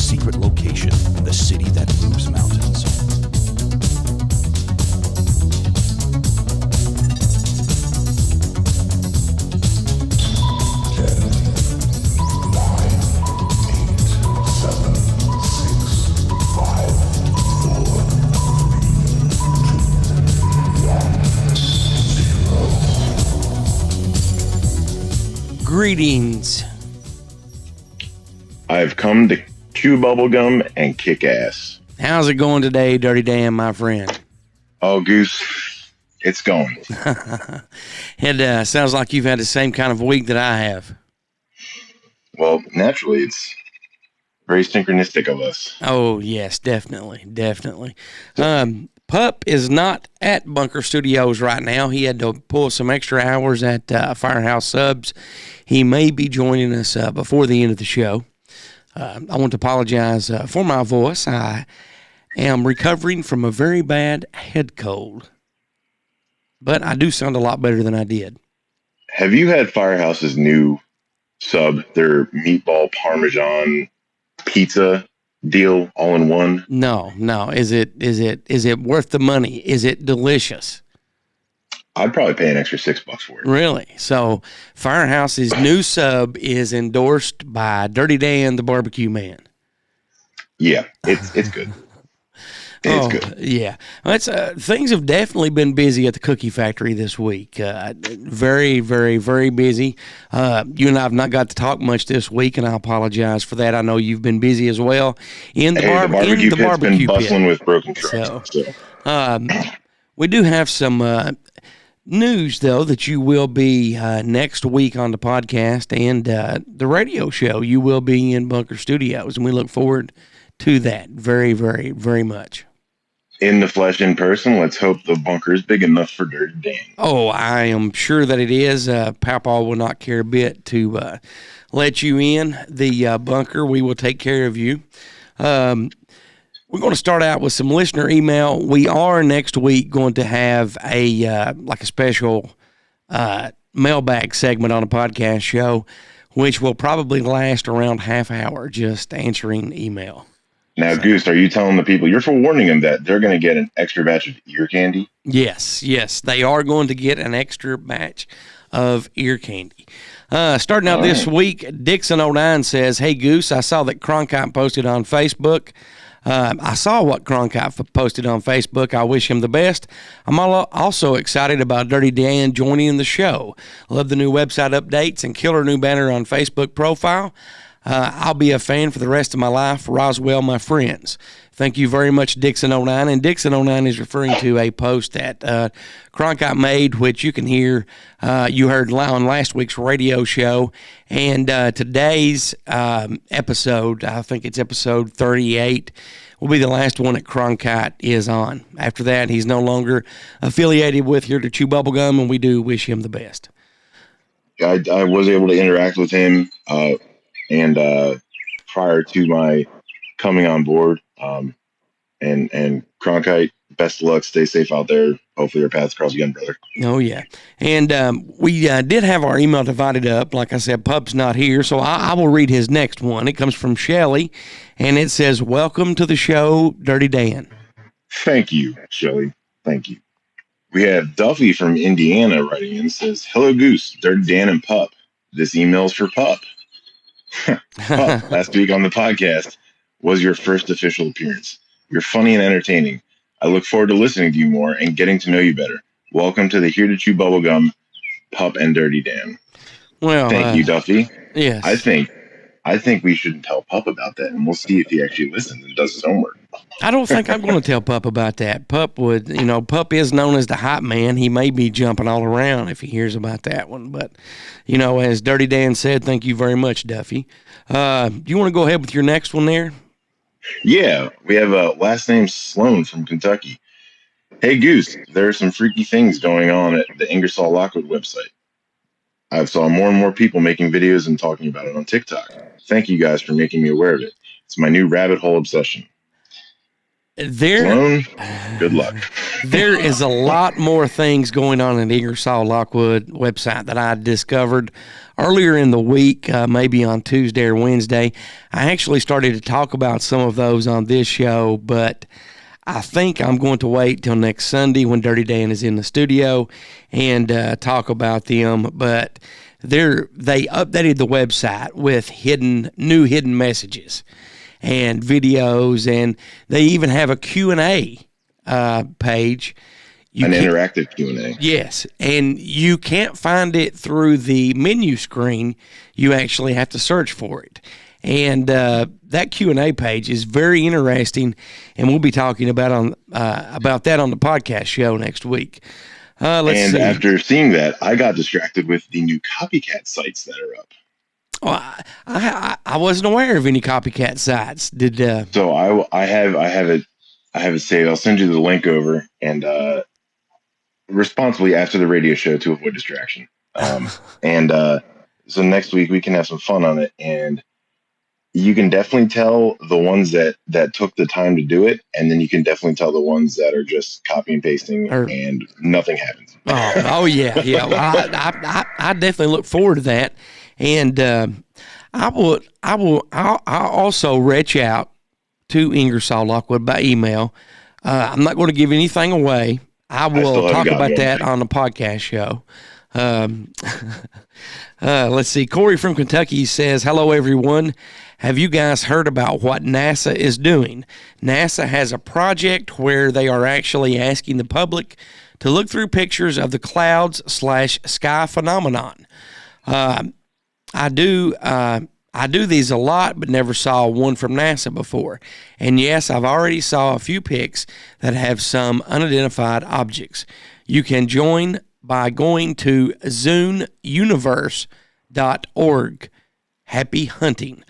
secret location in the city that moves mountains. Greetings. I've come to chew bubblegum and kick ass. How's it going today, Dirty Dan, my friend? Oh, Goose, it's going. It sounds like you've had the same kind of week that I have. Well, naturally, it's very synchronistic of us. Oh, yes, definitely. Pup is not at Bunker Studios right now. He had to pull some extra hours at Firehouse Subs. He may be joining us before the end of the show. I want to apologize for my voice. I am recovering from a very bad head cold, but I do sound a lot better than I did. Have you had Firehouse's new sub, their meatball parmesan pizza deal all in one? No. Is it worth the money? Is it delicious? I'd probably pay an extra $6 for it. Really? So Firehouse's new sub is endorsed by Dirty Dan, the Barbecue Man. Yeah, it's good. It's good. Yeah. It's, things have definitely been busy at the Cookie Factory this week. Very, very, very busy. You and I have not got to talk much this week, and I apologize for that. I know you've been busy as well. The barbecue pit's been bustling with broken trucks. We do have some news, though, that you will be next week on the podcast and the radio show. You will be in Bunker Studios, and we look forward to that very, very, very much. In the flesh, in person. Let's hope the bunker is big enough for Dirty Dan. Oh, I am sure that it is. Papa will not care a bit to let you in the bunker. We will take care of you. We're going to start out with some listener email. We are next week going to have a special mailbag segment on a podcast show, which will probably last around half hour, just answering email. Now, Goose, are you telling the people, you're forewarning them that they're going to get an extra batch of ear candy? Yes, they are going to get an extra batch of ear candy. Starting out this week, Dixon09 says, "Hey, Goose, I saw that Cronkite posted on Facebook. I saw what Cronkite posted on Facebook. I wish him the best. I'm also excited about Dirty Dan joining the show. Love the new website updates and killer new banner on Facebook profile. I'll be a fan for the rest of my life. Roswell, my friends." Thank you very much, Dixon09. And Dixon09 is referring to a post that Cronkite made, which you can hear, you heard on last week's radio show. And today's episode, I think it's episode 38, will be the last one that Cronkite is on. After that, he's no longer affiliated with Here to Chew Bubblegum, and we do wish him the best. I was able to interact with him and prior to my coming on board, and Cronkite, best of luck, stay safe out there. Hopefully your paths cross again, brother. Oh, yeah. And we did have our email divided up. Like I said, Pup's not here, so I will read his next one. It comes from Shelly, and it says, "Welcome to the show, Dirty Dan." Thank you, Shelly. Thank you. We have Duffy from Indiana writing in, says, "Hello, Goose, Dirty Dan, and Pup. This email's for Pup. Pup, last week on the podcast was your first official appearance. You're funny and entertaining. I look forward to listening to you more and getting to know you better. Welcome to the Here to Chew Bubblegum, Pup and Dirty Dan." Well, thank you, Duffy. Yes. I think we should tell Pup about that, and we'll see if he actually listens and does his homework. I don't think I'm going to tell Pup about that. Pup would, Pup is known as the hype man. He may be jumping all around if he hears about that one. But, as Dirty Dan said, thank you very much, Duffy. Do you want to go ahead with your next one there? Yeah, we have a last name Sloan from Kentucky. "Hey, Goose, there are some freaky things going on at the Ingersoll Lockwood website. I've saw more and more people making videos and talking about it on TikTok. Thank you guys for making me aware of it. It's my new rabbit hole obsession." Sloan, good luck. There is a lot more things going on in the Ingersoll Lockwood website that I discovered earlier in the week, maybe on Tuesday or Wednesday. I actually started to talk about some of those on this show, but I think I'm going to wait till next Sunday when Dirty Dan is in the studio and talk about them. But they updated the website with new hidden messages and videos, and they even have a Q&A page. Interactive Q&A. Yes, and you can't find it through the menu screen. You actually have to search for it. And that Q&A page is very interesting, and we'll be talking about that on the podcast show next week. Let's see. After seeing that, I got distracted with the new copycat sites that are up. Well, I wasn't aware of any copycat sites. So I have it saved. I'll send you the link over, and responsibly after the radio show to avoid distraction. So next week we can have some fun on it, and you can definitely tell the ones that took the time to do it, and then you can definitely tell the ones that are just copy and pasting and nothing happens. Oh yeah. Well, I definitely look forward to that, and I'll also reach out to Ingersoll Lockwood by email. I'm not going to give anything away. I will talk about that on the podcast show. Let's see. Corey from Kentucky says, "Hello, everyone. Have you guys heard about what NASA is doing? NASA has a project where they are actually asking the public to look through pictures of the clouds/sky phenomenon. I do these a lot, but never saw one from NASA before. And yes, I've already saw a few pics that have some unidentified objects. You can join by going to zuneuniverse.org. Happy hunting."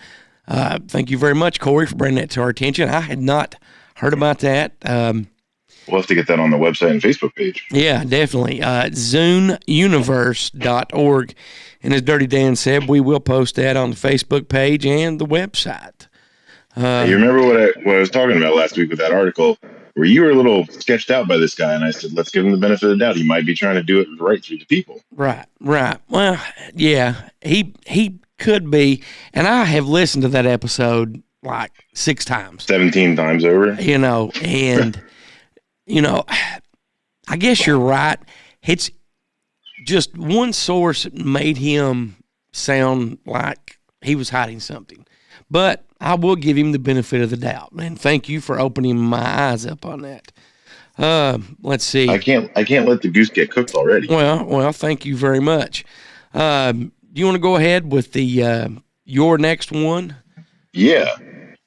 Thank you very much, Corey, for bringing that to our attention. I had not heard about that. We'll have to get that on the website and Facebook page. Yeah, definitely. zuneuniverse.org. And as Dirty Dan said, we will post that on the Facebook page and the website. You remember what I was talking about last week with that article where you were a little sketched out by this guy, and I said, let's give him the benefit of the doubt. He might be trying to do it right through the people. Right. Well, yeah, he could be. And I have listened to that episode like 6 times. 17 times over. And, I guess you're right. It's just one source made him sound like he was hiding something. But I will give him the benefit of the doubt. And thank you for opening my eyes up on that. Let's see. I can't let the goose get cooked already. Well, thank you very much. Do you want to go ahead with the your next one? Yeah,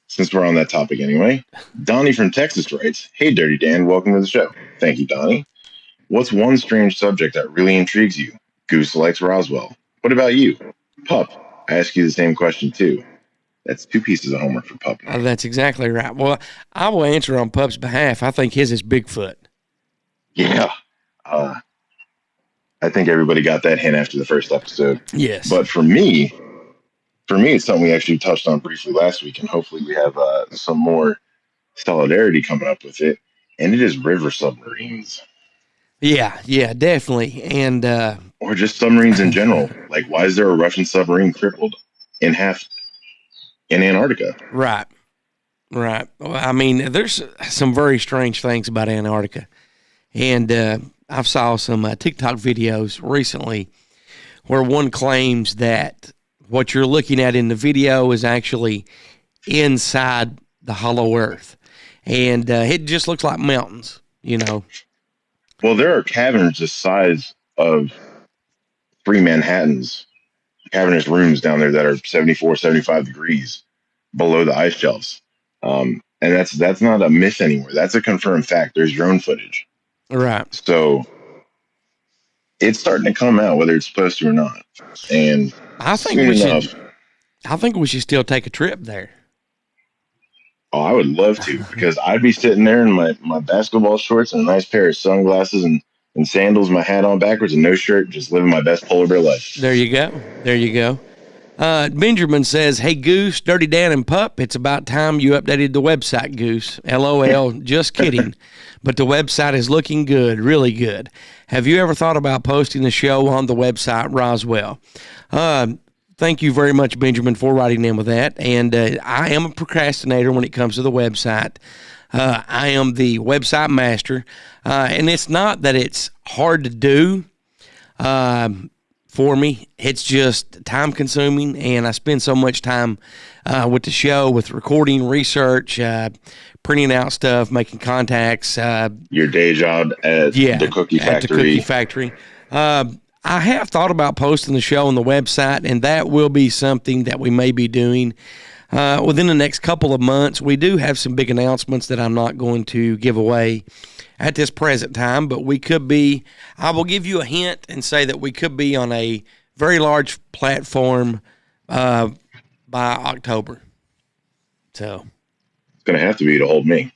since we're on that topic anyway. Donnie from Texas writes, "Hey, Dirty Dan, welcome to the show." Thank you, Donnie. "What's one strange subject that really intrigues you? Goose likes Roswell. What about you? Pup, I ask you the same question too." That's 2 pieces of homework for Pup. That's exactly right. Well, I will answer on Pup's behalf. I think his is Bigfoot. Yeah. I think everybody got that hint after the first episode. Yes. But for me, it's something we actually touched on briefly last week, and hopefully we have some more solidarity coming up with it. And it is river submarines. Yeah, definitely. And or just submarines in general. Like, why is there a Russian submarine crippled in half in Antarctica? Right. Well, I mean, there's some very strange things about Antarctica. And I've saw some TikTok videos recently where one claims that what you're looking at in the video is actually inside the hollow earth. And it just looks like mountains, Well, there are caverns the size of 3 Manhattans, cavernous rooms down there that are 74, 75 degrees below the ice shelves. And that's not a myth anymore. That's a confirmed fact. There's drone footage. Right. So it's starting to come out, whether it's supposed to or not. And I think we should still take a trip there. Oh, I would love to, because I'd be sitting there in my basketball shorts and a nice pair of sunglasses and sandals, my hat on backwards and no shirt, just living my best polar bear life. There you go. Benjamin says, "Hey Goose, Dirty Dan and Pup, it's about time you updated the website, Goose. LOL, just kidding. But the website is looking good, really good. Have you ever thought about posting the show on the website, Roswell?" Thank you very much, Benjamin, for writing in with that. And I am a procrastinator when it comes to the website. I am the website master. And it's not that it's hard to do for me. It's just time consuming, and I spend so much time with the show, with recording, research, printing out stuff, making contacts. Your day job at the cookie factory. At the cookie factory. I have thought about posting the show on the website, and that will be something that we may be doing within the next couple of months. We do have some big announcements that I'm not going to give away at this present time, but we could be, I will give you a hint and say that we could be on a very large platform by October. So it's going to have to be to hold me.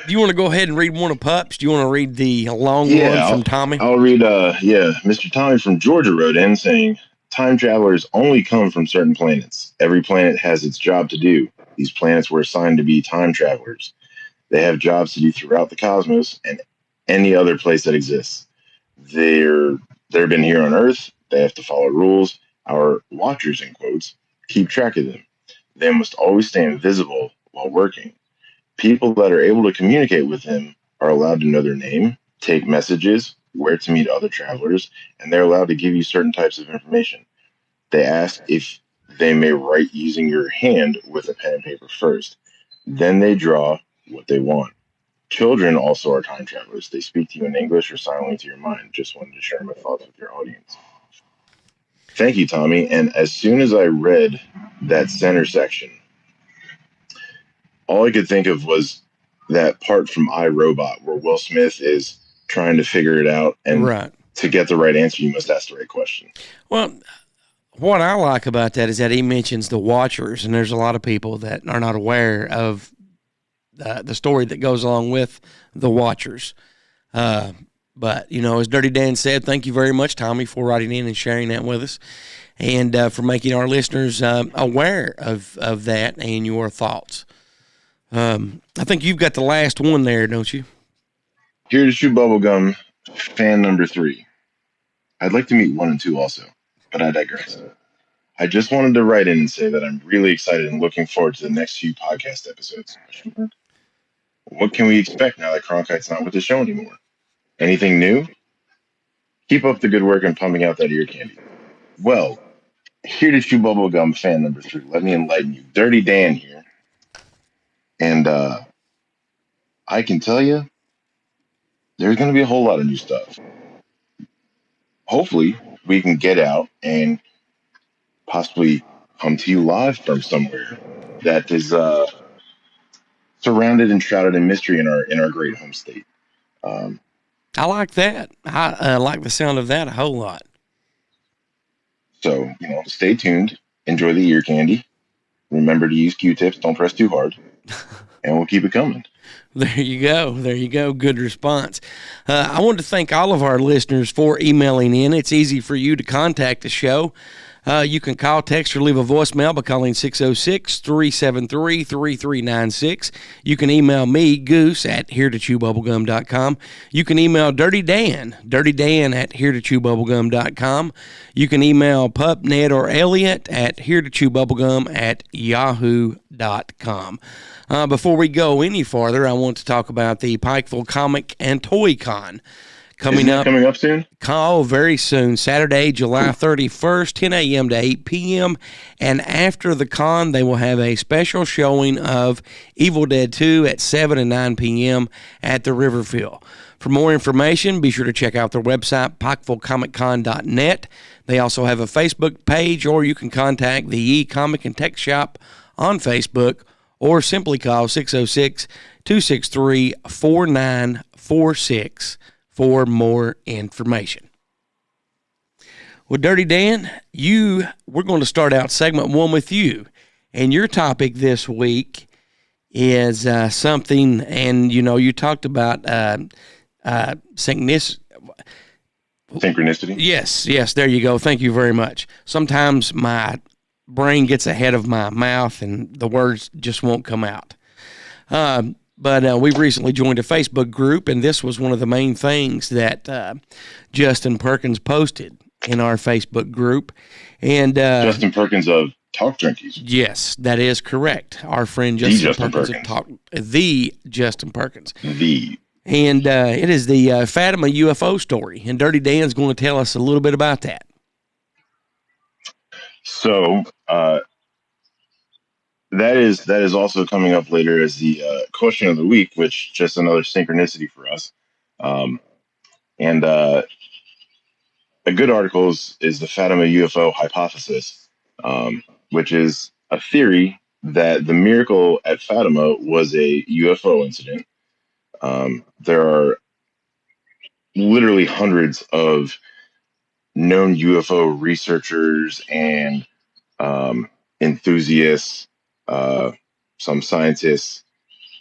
Do you want to go ahead and read one of Pup's? Do you want to read the long one from Tommy? I'll read, Mr. Tommy from Georgia wrote in saying, "Time travelers only come from certain planets. Every planet has its job to do. These planets were assigned to be time travelers. They have jobs to do throughout the cosmos and any other place that exists. They've been here on Earth. They have to follow rules. Our watchers, in quotes, keep track of them. They must always stay invisible while working. People that are able to communicate with them are allowed to know their name, take messages, where to meet other travelers, and they're allowed to give you certain types of information. They ask if they may write using your hand with a pen and paper first. Then they draw what they want. Children also are time travelers. They speak to you in English or silently to your mind. Just wanted to share my thoughts with your audience." Thank you, Tommy. And as soon as I read that center section, all I could think of was that part from iRobot where Will Smith is trying to figure it out. And to get the right answer, you must ask the right question. Well, what I like about that is that he mentions the watchers, and there's a lot of people that are not aware of the story that goes along with the watchers. But, as Dirty Dan said, thank you very much, Tommy, for writing in and sharing that with us, and for making our listeners aware of that and your thoughts. I think you've got the last one there, don't you? Here to chew bubblegum, fan number 3. I'd like to meet 1 and 2 also, but I digress. I just wanted to write in and say that I'm really excited and looking forward to the next few podcast episodes. What can we expect now that Cronkite's not with the show anymore? Anything new? Keep up the good work and pumping out that ear candy. Well, here to chew bubblegum, fan number 3. Let me enlighten you. Dirty Dan here. And I can tell you, there's going to be a whole lot of new stuff. Hopefully, we can get out and possibly come to you live from somewhere that is surrounded and shrouded in mystery in our great home state. I like that. I like the sound of that a whole lot. So, stay tuned. Enjoy the ear candy. Remember to use Q-tips. Don't press too hard. And we'll keep it coming. There you go. There you go. Good response. I want to thank all of our listeners for emailing in. It's easy for you to contact the show. You can call, text, or leave a voicemail by calling 606-373-3396. You can email me, Goose, at heretochewbubblegum.com. You can email Dirty Dan at heretochewbubblegum.com. You can email Pup, Ned, or Elliot at heretochewbubblegum at yahoo.com. Before we go any farther, I want to talk about the Pikeville Comic and Toy Con. Coming up soon? Oh, very soon. Saturday, July 31st, 10 a.m. to 8 p.m. And after the con, they will have a special showing of Evil Dead 2 at 7 and 9 p.m. at the Riverville. For more information, be sure to check out their website, PikevilleComicCon.net. They also have a Facebook page, or you can contact the E-Comic and Tech Shop on Facebook, or simply call 606-263-4946. for more information. Well, Dirty Dan, we're going to start out segment 1 with you. And your topic this week is something, and you talked about Synchronicity? Yes, there you go. Thank you very much. Sometimes my brain gets ahead of my mouth and the words just won't come out. But we've recently joined a Facebook group, and this was one of the main things that Justin Perkins posted in our Facebook group. And Justin Perkins of Talk Junkies. yes, that is correct. Our friend Justin Perkins of Talk, the Justin Perkins. And it is the Fatima UFO story, and Dirty Dan's going to tell us a little bit about that. So that is also coming up later as the question of the week, which just another synchronicity for us. And a good article is the Fatima UFO hypothesis, which is a theory that the miracle at Fatima was a UFO incident. There are literally hundreds of known UFO researchers and enthusiasts, some scientists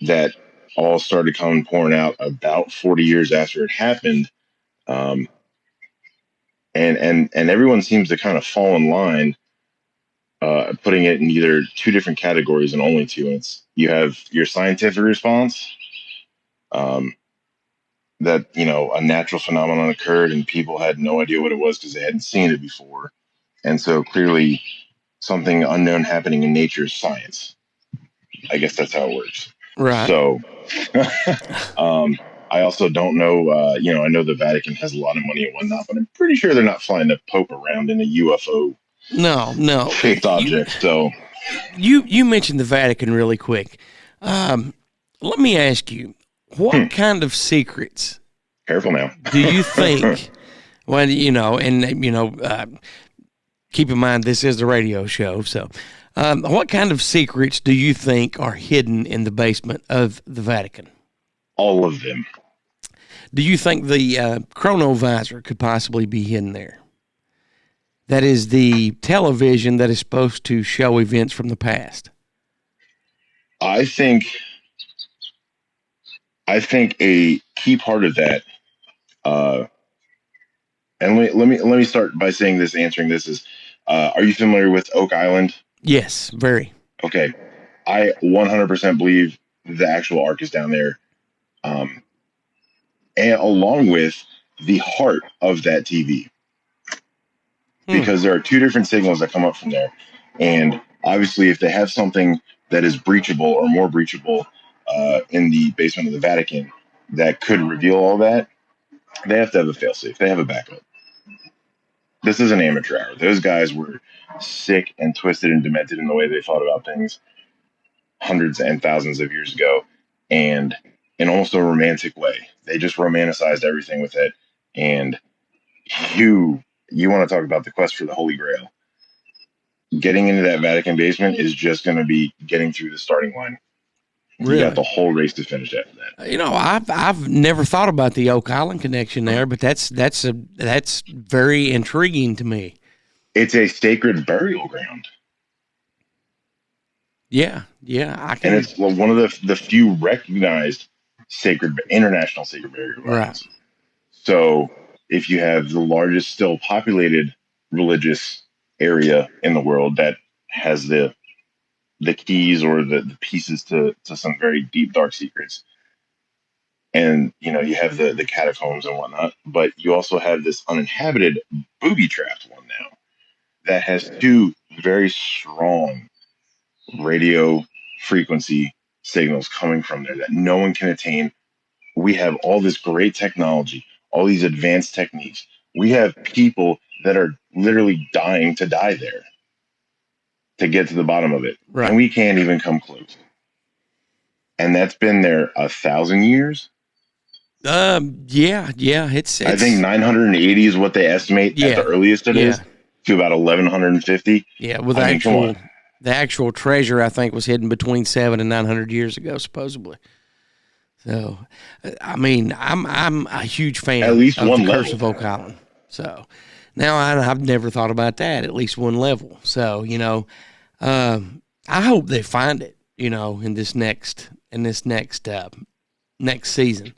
that all started coming pouring out about 40 years after it happened. And everyone seems to kind of fall in line, putting it in either two different categories and only two. And it's, you have your scientific response, that, a natural phenomenon occurred and people had no idea what it was because they hadn't seen it before. And so clearly something unknown happening in nature is science. I guess that's how it works. Right. So I also don't know, I know the Vatican has a lot of money and whatnot, but I'm pretty sure they're not flying the Pope around in a UFO No. shaped object. So you mentioned the Vatican really quick. Let me ask you, what kind of secrets careful now. do you think, well, keep in mind this is the radio show, so what kind of secrets do you think are hidden in the basement of the Vatican? All of them. Do you think the chronovisor could possibly be hidden there? That is the television that is supposed to show events from the past. I think a key part of that, and let me start by saying this, answering this is, are you familiar with Oak Island? Yes, very. Okay. I 100% believe the actual ark is down there. And along with the heart of that TV, because there are two different signals that come up from there. And obviously if they have something that is breachable or more breachable, in the basement of the Vatican that could reveal all that, they have to have a failsafe. They have a backup. This is an amateur hour. Those guys were sick and twisted and demented in the way they thought about things hundreds and thousands of years ago, and in almost a romantic way. They just romanticized everything with it. And you want to talk about the quest for the Holy Grail. Getting into that Vatican basement is just going to be getting through the starting line. Really? You got the whole race to finish after that. I've never thought about the Oak Island connection there, but that's very intriguing to me. It's a sacred burial ground. Yeah, I can. And it's one of the few recognized international sacred burial grounds. Right. So if you have the largest still populated religious area in the world that has the keys or the pieces to some very deep, dark secrets. And, you have the catacombs and whatnot, but you also have this uninhabited booby-trapped one now that has two very strong radio frequency signals coming from there that no one can attain. We have all this great technology, all these advanced techniques. We have people that are literally dying to die there to get to the bottom of it. Right. And we can't even come close. And that's been there 1,000 years. Yeah. It's I think 980 is what they estimate at the earliest it is, to about 1,150. Yeah, with the actual treasure, I think, was hidden between 700 and 900 years ago, supposedly. So, I mean, I'm a huge fan at least of one the level. Curse of Oak Island. So now I've never thought about that. At least one level. So I hope they find it. In this next season.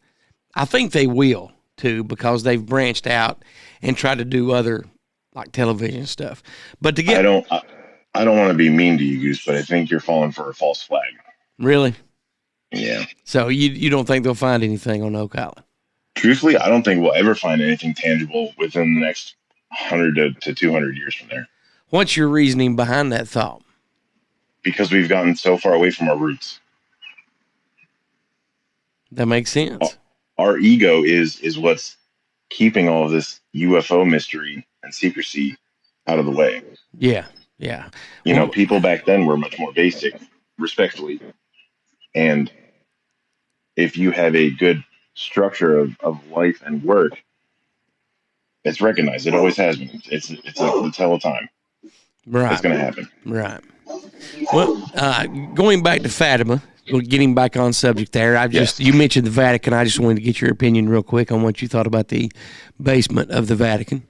I think they will. to because they've branched out and tried to do other like television stuff. But to get I don't want to be mean to you, Goose, but I think you're falling for a false flag. really, Yeah. so you don't think they'll find anything on Oak Island? Truthfully, I don't think we'll ever find anything tangible within the next 100 to 200 years from there. What's your reasoning behind that thought? Because we've gotten so far away from our roots. That makes sense. Our ego is what's keeping all of this UFO mystery and secrecy out of the way. Yeah, yeah. You know, people back then were much more basic, respectfully. And if you have a good structure of life and work, it's recognized. It always has been. It's a tell of time. Right. It's going to happen. Right. Well, going back to Fatima, getting back on subject there, you mentioned the Vatican. I just wanted to get your opinion real quick on what you thought about the basement of the Vatican.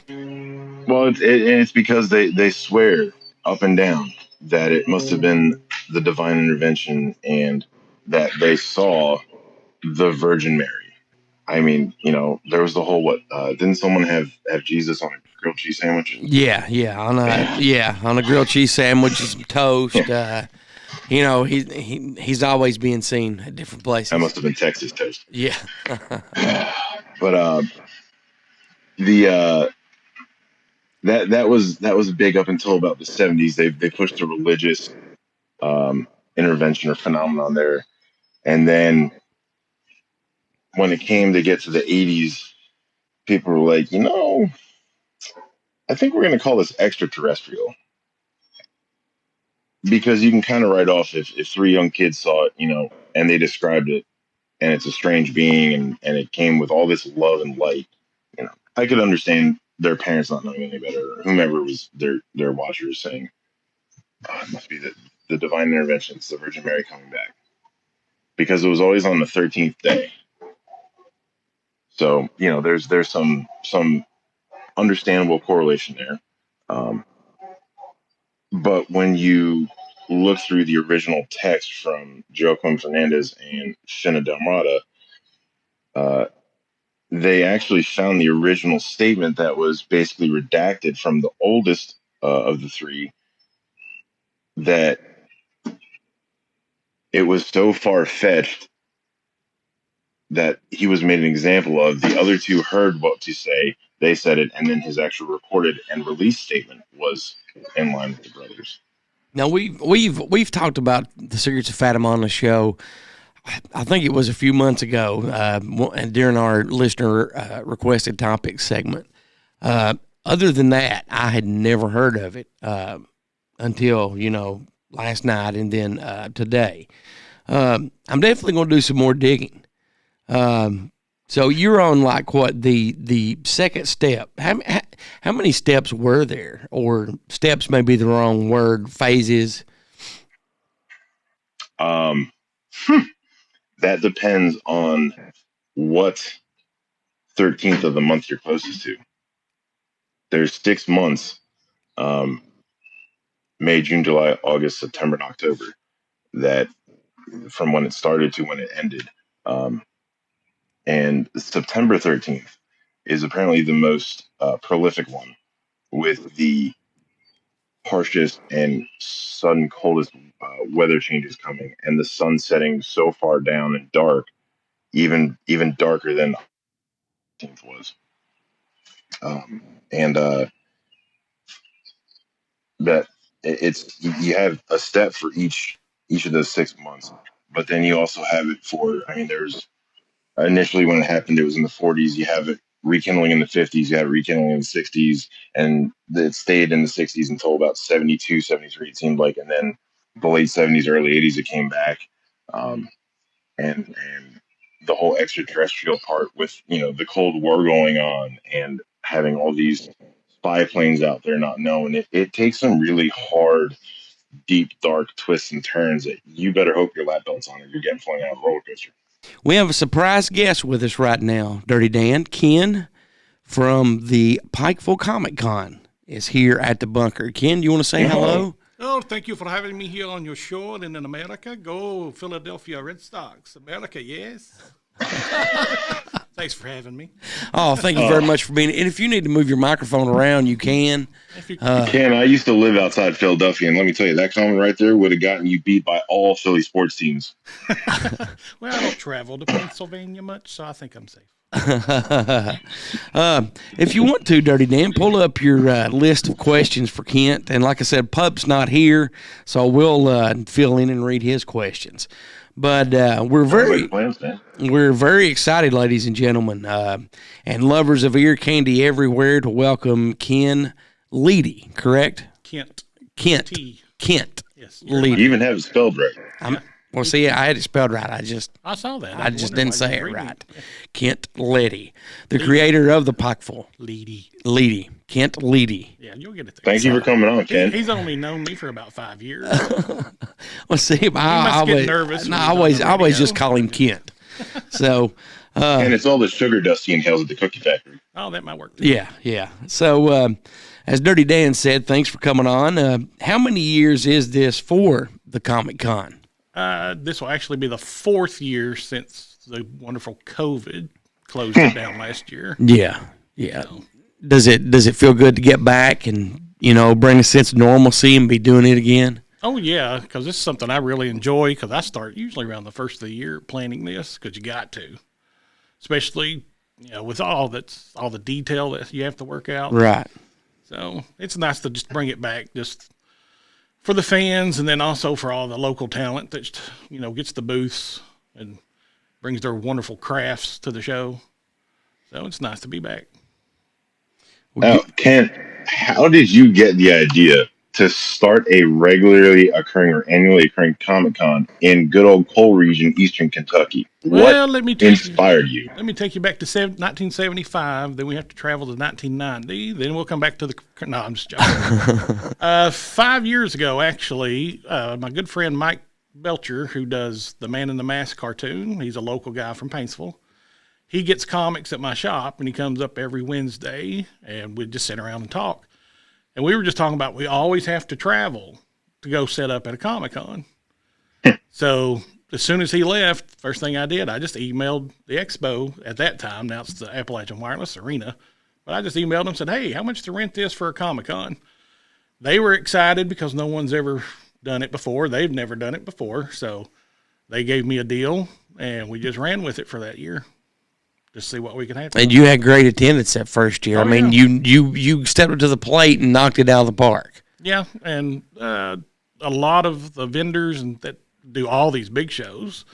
Well, it's because they swear up and down that it must have been the divine intervention and that they saw the Virgin Mary. I mean, you know, there was the whole didn't someone have Jesus on a grilled cheese sandwich? Yeah, on a grilled cheese sandwich and some toast. You know, he's always being seen at different places. That must have been Texas toast. Yeah. But that was big up until about the 70s. They pushed a religious intervention or phenomenon there, and then when it came to get to the 80s, people were like, you know, I think we're going to call this extraterrestrial. Because you can kind of write off if three young kids saw it, you know, and they described it, and it's a strange being, and it came with all this love and light. You know, I could understand their parents not knowing any better, or whomever was their watchers saying, oh, it must be the divine intervention, it's the Virgin Mary coming back. Because it was always on the 13th day. So, you know, there's some understandable correlation there. But when you look through the original text from Joaquin Fernandez and Finna Del Mata, they actually found the original statement that was basically redacted from the oldest of the three, that it was so far-fetched that he was made an example of. The other two heard what to say, they said it, and then his actual recorded and released statement was in line with the brothers. Now we've talked about the Secrets of Fatima on the show. I think it was a few months ago, and during our listener requested topics segment. Other than that, I had never heard of it until last night, and then today. I'm definitely going to do some more digging. So you're on the second step. How many steps were there? Or steps may be the wrong word, phases? That depends on what 13th of the month you're closest to. There's 6 months, May, June, July, August, September, and October, that from when it started to when it ended. And September 13th is apparently the most prolific one, with the harshest and sudden coldest weather changes coming, and the sun setting so far down and dark, even darker than the 13th was. And that it's, you have a step for each of those 6 months, but then you also have it for, there's initially when it happened, it was in the 40s. You have it rekindling in the 50s, you have it rekindling in the 60s, and it stayed in the 60s until about 72, 73, it seemed like. And then the late 70s, early 80s, it came back. And the whole extraterrestrial part with, the Cold War going on and having all these spy planes out there not known, it takes some really hard, deep, dark twists and turns that you better hope your lap belt's on or you're getting flung out of a roller coaster. We have a surprise guest with us right now, Dirty Dan. Ken from the Pikeville Comic Con is here at the bunker. Ken, you want to say hello? Oh, thank you for having me here on your show. And in America, go Philadelphia Red Sox. America, yes. Thanks for having me. Oh, thank you very much for being. And if you need to move your microphone around, you can. If you, Ken, I used to live outside Philadelphia, and let me tell you, that comment right there would have gotten you beat by all Philly sports teams. well, I don't travel to Pennsylvania much, so I think I'm safe. If you want to, Dirty Dan, pull up your list of questions for Kent. And like I said, Pup's not here, so we'll fill in and read his questions. But we're very excited, ladies and gentlemen, and lovers of ear candy everywhere, to welcome Ken Leedy. Correct? Kent. T. Kent. Yes. Leedy. You even have it spelled right. Well, see, I had it spelled right. I saw that. I just didn't say it right. Kent Leedy, the creator of the Pikeville. Leedy. Kent Leedy. Yeah, you'll get it there. Thank you for coming on, Ken. He's only known me for about 5 years. Well, see, I get nervous. I always just call him Kent. So, and it's all the sugar dust he inhales at the cookie factory. Oh, that might work too. Yeah. So, as Dirty Dan said, thanks for coming on. How many years is this for the Comic Con? This will actually be the 4th year since the wonderful COVID closed it down last year. Yeah. So. Does it feel good to get back and, bring a sense of normalcy and be doing it again? Oh, yeah, because this is something I really enjoy, because I start usually around the first of the year planning this, because you got to. Especially, with all the detail that you have to work out. Right. So it's nice to just bring it back just for the fans, and then also for all the local talent that, gets the booths and brings their wonderful crafts to the show. So it's nice to be back. Now, Ken, how did you get the idea to start a regularly occurring or annually occurring Comic Con in good old coal region, Eastern Kentucky? Well, what inspired you? Let me take you back to 1975. Then we have to travel to 1990. Then we'll come back to no, I'm just joking. 5 years ago, actually, my good friend Mike Belcher, who does the Man in the Mask cartoon, he's a local guy from Paintsville. He gets comics at my shop, and he comes up every Wednesday, and we just sit around and talk. And we were just talking about we always have to travel to go set up at a Comic-Con. So as soon as he left, first thing I did, I just emailed the expo at that time. Now it's the Appalachian Wireless Arena. But I just emailed them and said, hey, how much to rent this for a Comic-Con? They were excited because no one's ever done it before. They've never done it before. So they gave me a deal, and we just ran with it for that year. Just see what we can have. And you had great attendance that first year. Oh, I mean, yeah. you stepped up to the plate and knocked it out of the park. Yeah, and a lot of the vendors and that do all these big shows,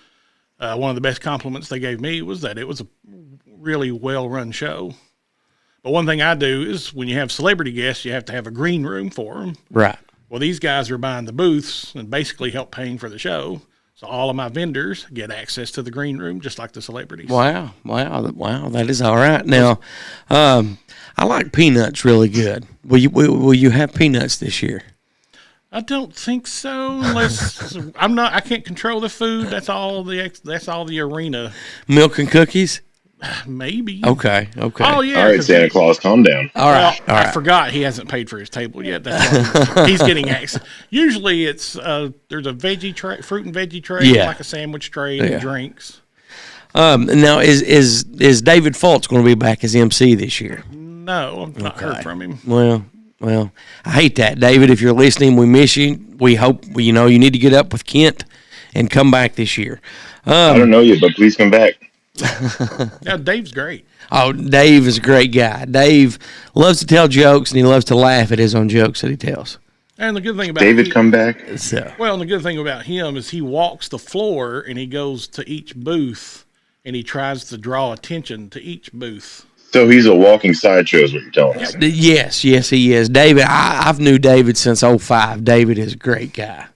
one of the best compliments they gave me was that it was a really well-run show. But one thing I do is when you have celebrity guests, you have to have a green room for them. Right. Well, these guys are buying the booths and basically help paying for the show. So all of my vendors get access to the green room, just like the celebrities. Wow, that is all right. Now, I like peanuts really good. Will you have peanuts this year? I don't think so, unless I can't control the food. That's all the arena. Milk and cookies? Maybe. Okay. Oh yeah. All right, Santa Claus, calm down. All right. I forgot he hasn't paid for his table yet. That's why he's getting access. Usually it's there's a veggie tray, fruit and veggie tray, like a sandwich tray, and drinks. Now is David Fultz going to be back as MC this year? No, I've not heard from him. Well, I hate that, David. If you're listening, we miss you. We hope you need to get up with Kent and come back this year. I don't know you, but please come back. Yeah, Dave's great. Oh, Dave is a great guy. Dave loves to tell jokes, and he loves to laugh at his own jokes that he tells. And the good thing about David, come back. Well, the good thing about him is he walks the floor and he goes to each booth and he tries to draw attention to each booth. So he's a walking sideshow, is what you're telling us. Yes, he is. David, I've knew David since 2005. David is a great guy.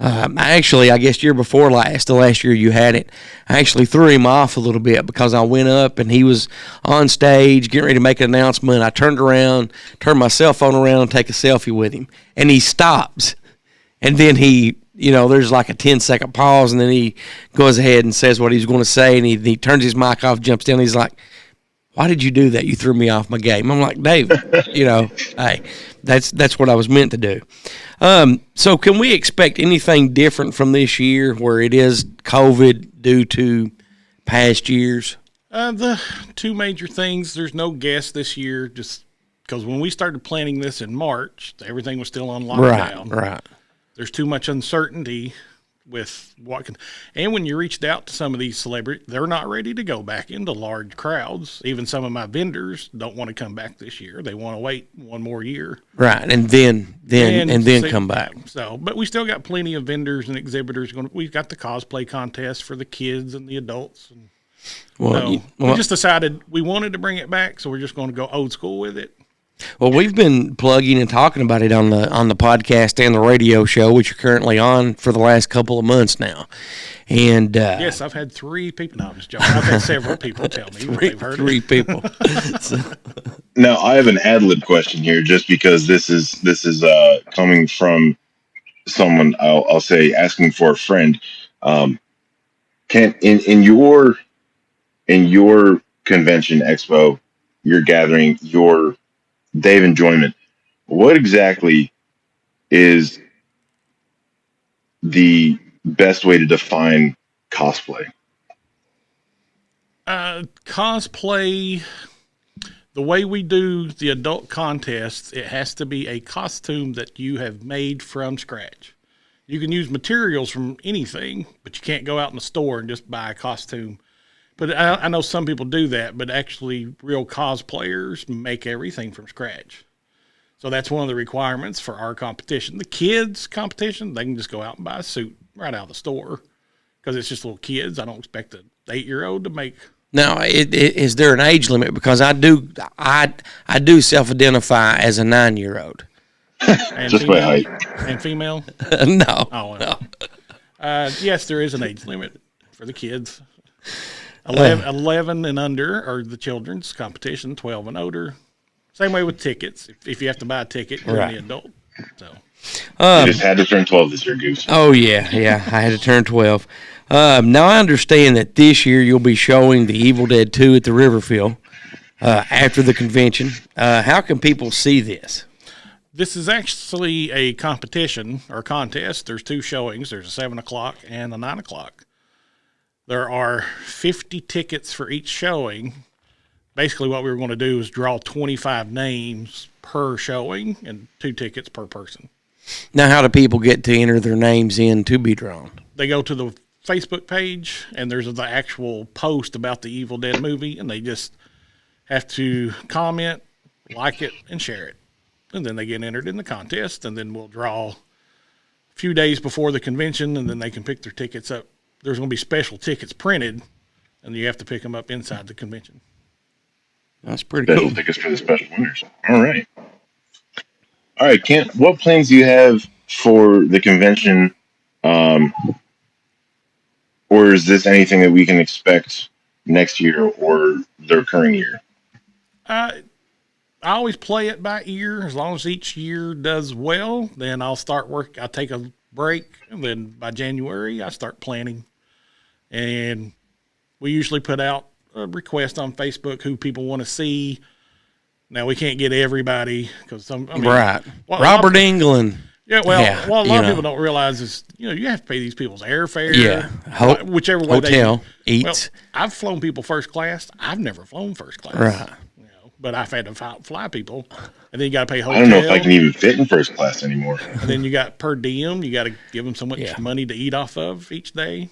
Actually, I guess year before last, the last year you had it, I actually threw him off a little bit because I went up and he was on stage getting ready to make an announcement. I turned around, turned my cell phone around, and take a selfie with him, and he stops, and then he, there's like a 10-second pause, and then he goes ahead and says what he's going to say, and he turns his mic off, jumps down, and he's like, "Why did you do that? You threw me off my game." I'm like, "Dave, hey, that's what I was meant to do." So can we expect anything different from this year where it is COVID due to past years? The two major things, there's no guests this year, just because when we started planning this in March, everything was still on lockdown. Right. There's too much uncertainty with what can, and when you reached out to some of these celebrities, they're not ready to go back into large crowds. Even some of my vendors don't want to come back this year. They want to wait one more year. Right. And then see, come back. So, but we still got plenty of vendors and exhibitors going. We've got the cosplay contest for the kids and the adults. And we just decided we wanted to bring it back, so we're just going to go old school with it. Well, we've been plugging and talking about it on the podcast and the radio show, which you're currently on for the last couple of months now. And yes, I've had 3 people. No, I'm just joking. I've had several people tell me what they've heard. 3 people. Now, I have an ad lib question here, just because this is coming from someone. I'll say asking for a friend. Can in your convention expo, your gathering, your day of enjoyment, what exactly is the best way to define cosplay? Cosplay, the way we do the adult contests, it has to be a costume that you have made from scratch. You can use materials from anything, but you can't go out in the store and just buy a costume. But I know some people do that, but actually real cosplayers make everything from scratch. So that's one of the requirements for our competition. The kids' competition, they can just go out and buy a suit right out of the store because it's just little kids. I don't expect an 8-year-old to make. Now, is there an age limit? Because I do self-identify as a 9-year-old. And just by height. And female? No. Oh, no. Yes, there is an age limit for the kids. 11 and under are the children's competition, 12 and older. Same way with tickets. If you have to buy a ticket, you're the adult. So you just had to turn 12 this year, Goose. Oh, yeah. I had to turn 12. Now, I understand that this year you'll be showing The Evil Dead 2 at the Riverfield after the convention. How can people see this? This is actually a competition or contest. There's 2 showings. There's a 7 o'clock and a 9 o'clock. There are 50 tickets for each showing. Basically, what we were going to do is draw 25 names per showing and 2 tickets per person. Now, how do people get to enter their names in to be drawn? They go to the Facebook page, and there's the actual post about the Evil Dead movie, and they just have to comment, like it, and share it. And then they get entered in the contest, and then we'll draw a few days before the convention, and then they can pick their tickets up. There's going to be special tickets printed, and you have to pick them up inside the convention. That's pretty Special cool. tickets for the special winners. All right, Kent, what plans do you have for the convention? Or is this anything that we can expect next year or the recurring year? I always play it by ear. As long as each year does well, then I'll start work. I'll take a break, and then by January, I start planning. And we usually put out a request on Facebook who people want to see. Now, we can't get everybody because right. Robert England. Yeah, well, a lot of people don't realize is, you have to pay these people's airfare. Yeah. Whichever way hotel, eats. Well, I've flown people first class. I've never flown first class. Right. But I've had to fly people. And then you got to pay hotel. I don't know if I can even fit in first class anymore. And then you got per diem. You got to give them so much money to eat off of each day.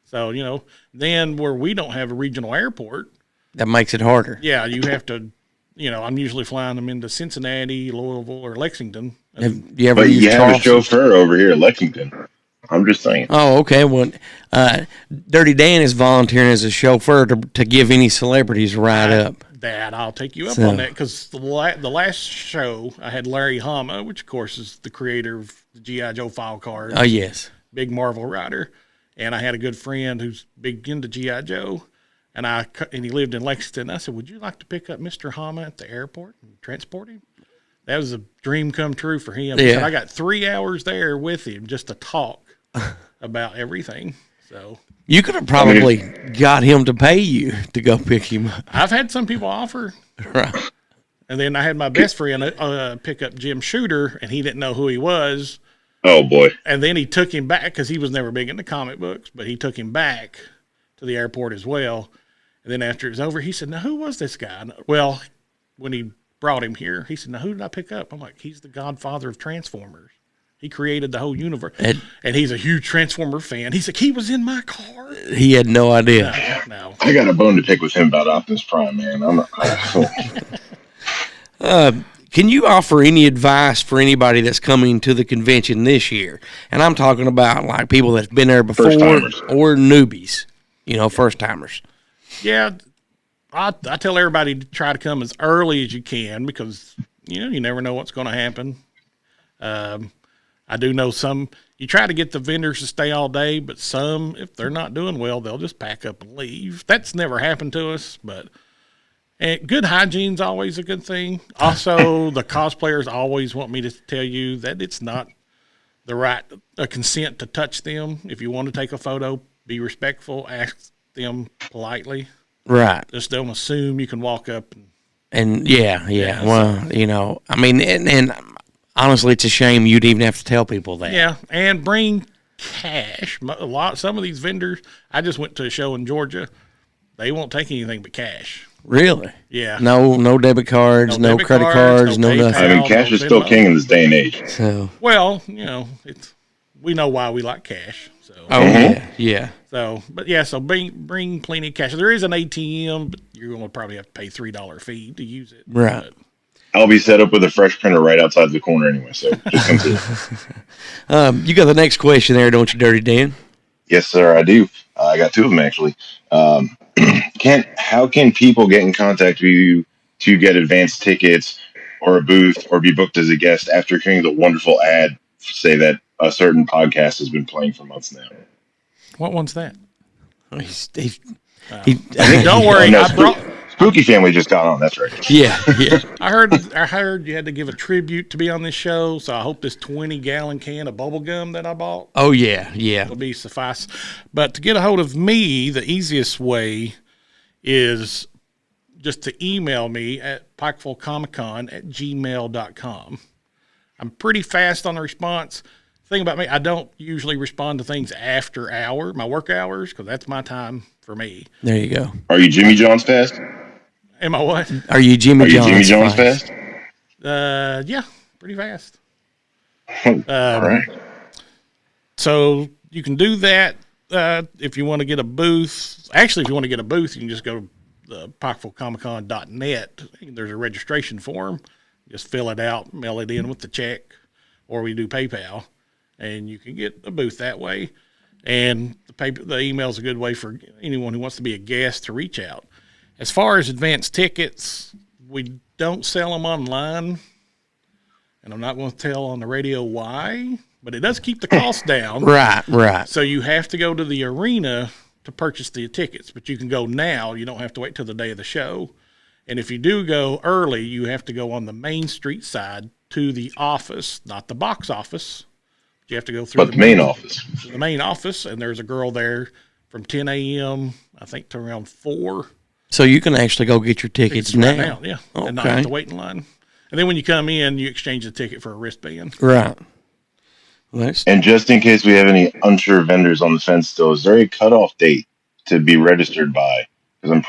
So, then where we don't have a regional airport. That makes it harder. Yeah, you have to, I'm usually flying them into Cincinnati, Louisville, or Lexington. Have you ever but used you have a chauffeur over here at Lexington. I'm just saying. Oh, okay. Well, Dirty Dan is volunteering as a chauffeur to give any celebrities a ride up. That I'll take you up on that, because the last show I had Larry Hama, which of course is the creator of the G.I. Joe file card. Oh, yes. Big Marvel writer. And I had a good friend who's big into G.I. Joe, and he lived in Lexington. I said, would you like to pick up Mr. Hama at the airport and transport him? That was a dream come true for him. He said, I got 3 hours there with him just to talk about everything. So you could have probably got him to pay you to go pick him up. I've had some people offer. Right. And then I had my best friend pick up Jim Shooter, and he didn't know who he was. Oh, boy. And then he took him back because he was never big into comic books, but he took him back to the airport as well. And then after it was over, he said, "Now who was this guy?" Well, when he brought him here, he said, "Now who did I pick up?" I'm like, "He's the godfather of Transformers. He created the whole universe, and he's a huge Transformer fan." He's like, "He was in my car." He had no idea. No. I got a bone to pick with him about Optimus Prime, man. Can you offer any advice for anybody that's coming to the convention this year? And I'm talking about like people that's been there before or newbies, first timers. Yeah, I tell everybody to try to come as early as you can because you never know what's going to happen. I do know some. You try to get the vendors to stay all day, but some, if they're not doing well, they'll just pack up and leave. That's never happened to us, but. And good hygiene's always a good thing. Also, the cosplayers always want me to tell you that it's not the right consent to touch them. If you want to take a photo, be respectful. Ask them politely. Right. Just don't assume you can walk up. And yeah. Well, I mean, and honestly, it's a shame you'd even have to tell people that. Yeah, and bring cash. Some of these vendors, I just went to a show in Georgia. They won't take anything but cash. Really? Yeah. No debit cards, no credit cards, no PayPal, nothing. I mean, cash is still king in this day and age. So. Well, we know why we like cash. So. Oh yeah. So, but yeah, so bring plenty of cash. There is an ATM, but you're going to probably have to pay $3 fee to use it. Right. But, I'll be set up with a fresh printer right outside the corner anyway, so just come to it. You got the next question there, don't you, Dirty Dan? Yes, sir, I do. I got two of them, actually. How can people get in contact with you to get advanced tickets or a booth or be booked as a guest after hearing the wonderful ad say that a certain podcast has been playing for months now? what one's that? Don't worry. Spooky Family just got on. That's right. Yeah. I heard you had to give a tribute to be on this show, so I hope this 20-gallon can of bubble gum that I bought. Oh yeah. Will be suffice. But to get a hold of me, the easiest way is just to email me at pikevillecomiccon@gmail.com. I'm pretty fast on the response. Thing about me, I don't usually respond to things after my work hours, because that's my time for me. There you go. Are you Jimmy John's fast? Am I what? Are you Jimmy John's fast? Yeah, pretty fast. All right. So you can do that if you want to get a booth. Actually, if you want to get a booth, you can just go to the PikevilleComicCon.net. There's a registration form. Just fill it out, mail it in with the check, or we do PayPal, and you can get a booth that way. And the email is a good way for anyone who wants to be a guest to reach out. As far as advanced tickets, we don't sell them online, and I'm not going to tell on the radio why, but it does keep the cost down. Right. So you have to go to the arena to purchase the tickets, but you can go now. You don't have to wait till the day of the show. And if you do go early, you have to go on the Main Street side to the office, not the box office. You have to go through the main office. The main office, and there's a girl there from 10 a.m., I think, to around 4. So you can actually go get your tickets now. Right now, yeah. Okay. And not have to wait in line. And then when you come in, you exchange the ticket for a wristband. Right. And just in case we have any unsure vendors on the fence still, is there a cutoff date to be registered by? Because I'm